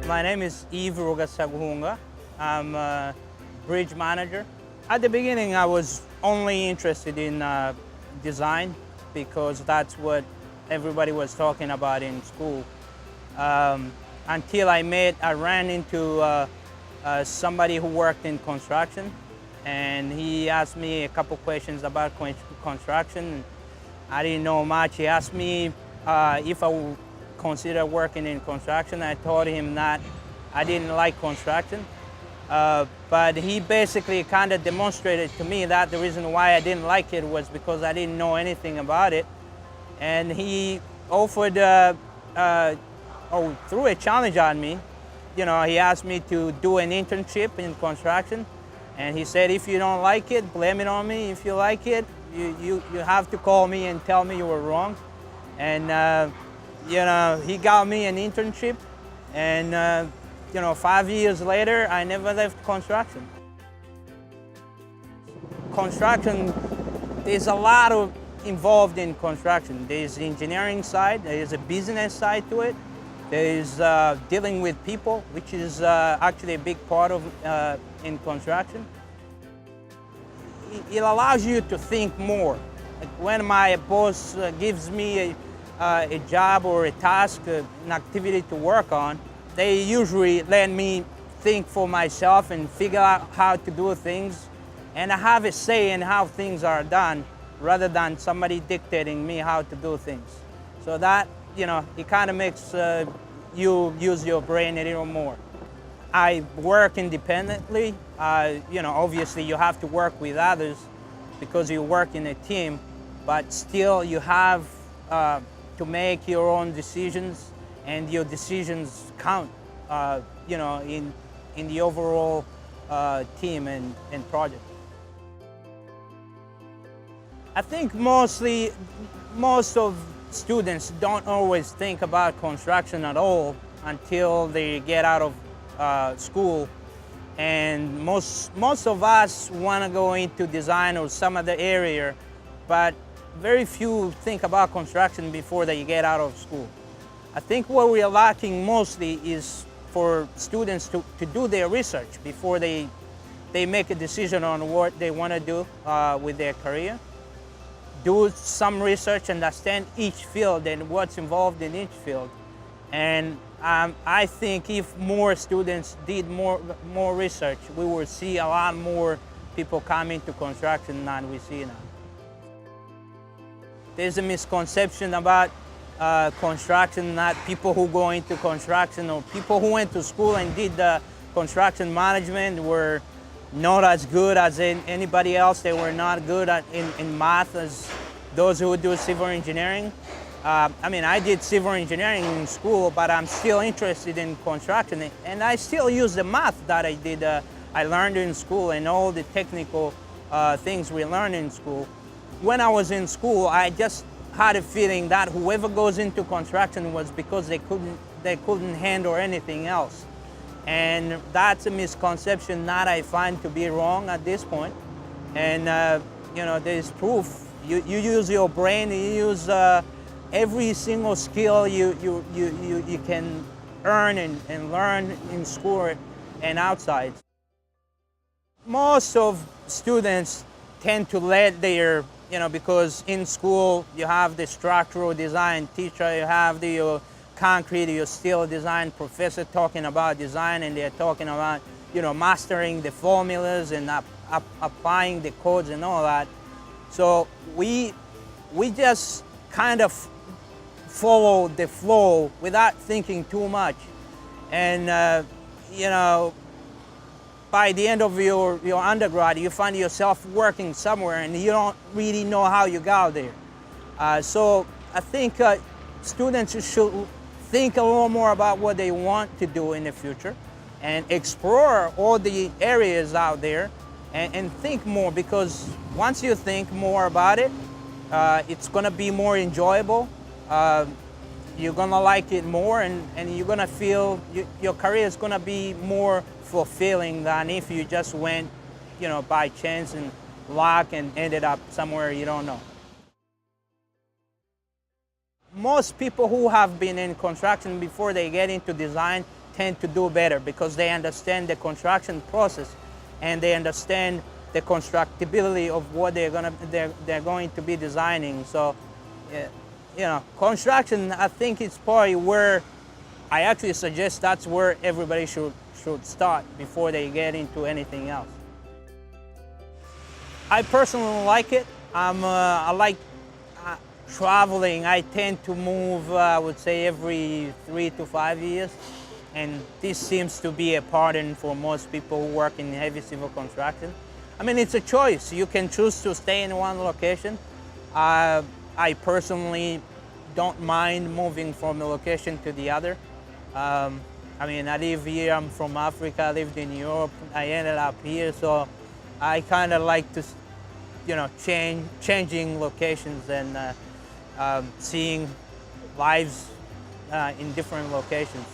My name is Yves Rugasaguhun. I'm a bridge manager. At the beginning, I was only interested in design because that's what everybody was talking about in school. Until I ran into somebody who worked in construction, and he asked me a couple questions about construction. I didn't know much. He asked me if I would consider working in construction. I told him that I didn't like construction, but he basically kind of demonstrated to me that the reason why I didn't like it was because I didn't know anything about it. And he offered, threw a challenge on me. You know, he asked me to do an internship in construction, and he said, if you don't like it, blame it on me. If you like it, you have to call me and tell me you were wrong. And you know, he got me an internship, and you know, 5 years later, I never left construction. Construction, there's a lot of involved in construction. There's the engineering side, there's a business side to it, there's dealing with people, which is actually a big part of in construction. It allows you to think more. Like when my boss gives me a job or a task, an activity to work on, they usually let me think for myself and figure out how to do things, and I have a say in how things are done rather than somebody dictating me how to do things. So that, you know, it kind of makes you use your brain a little more. I work independently. You know, obviously you have to work with others because you work in a team, but still you have to make your own decisions, and your decisions count, you know, in the overall team and project. I think most of students don't always think about construction at all until they get out of school, and most of us want to go into design or some other area, but very few think about construction before they get out of school. I think what we are lacking mostly is for students to do their research before they make a decision on what they want to do with their career. Do some research, understand each field and what's involved in each field. And I think if more students did more research, we will see a lot more people come into construction than we see now. There's a misconception about construction, that people who go into construction or people who went to school and did construction management were not as good as anybody else. They were not good in math as those who do civil engineering. I mean, I did civil engineering in school, but I'm still interested in construction, and I still use the math that I learned in school and all the technical things we learned in school. When I was in school, I just had a feeling that whoever goes into construction was because they couldn't handle anything else. And that's a misconception that I find to be wrong at this point. And you know, there's proof. You use your brain, you use every single skill you can earn and learn in school and outside. Most of students tend to let their, you know, because in school you have the structural design teacher, you have the concrete, your steel design professor talking about design, and they're talking about, you know, mastering the formulas and applying the codes and all that. So we just kind of follow the flow without thinking too much. And you know, by the end of your undergrad, you find yourself working somewhere and you don't really know how you got there. So I think students should think a little more about what they want to do in the future and explore all the areas out there and think more, because once you think more about it, it's going to be more enjoyable. You're going to like it more, and you're going to feel your career is going to be more fulfilling than if you just went, you know, by chance and luck and ended up somewhere you don't know. Most people who have been in construction before they get into design tend to do better because they understand the construction process and they understand the constructability of what they're going to be designing. So, you know, construction, I think it's probably where I actually suggest that's where everybody should start before they get into anything else. I personally like it. I like traveling. I tend to move, I would say, every 3 to 5 years. And this seems to be a pattern for most people who work in heavy civil construction. I mean, it's a choice. You can choose to stay in one location. I personally don't mind moving from a location to the other. I mean, I live here, I'm from Africa, I lived in Europe, I ended up here, so I kind of like to, you know, changing locations and seeing lives in different locations.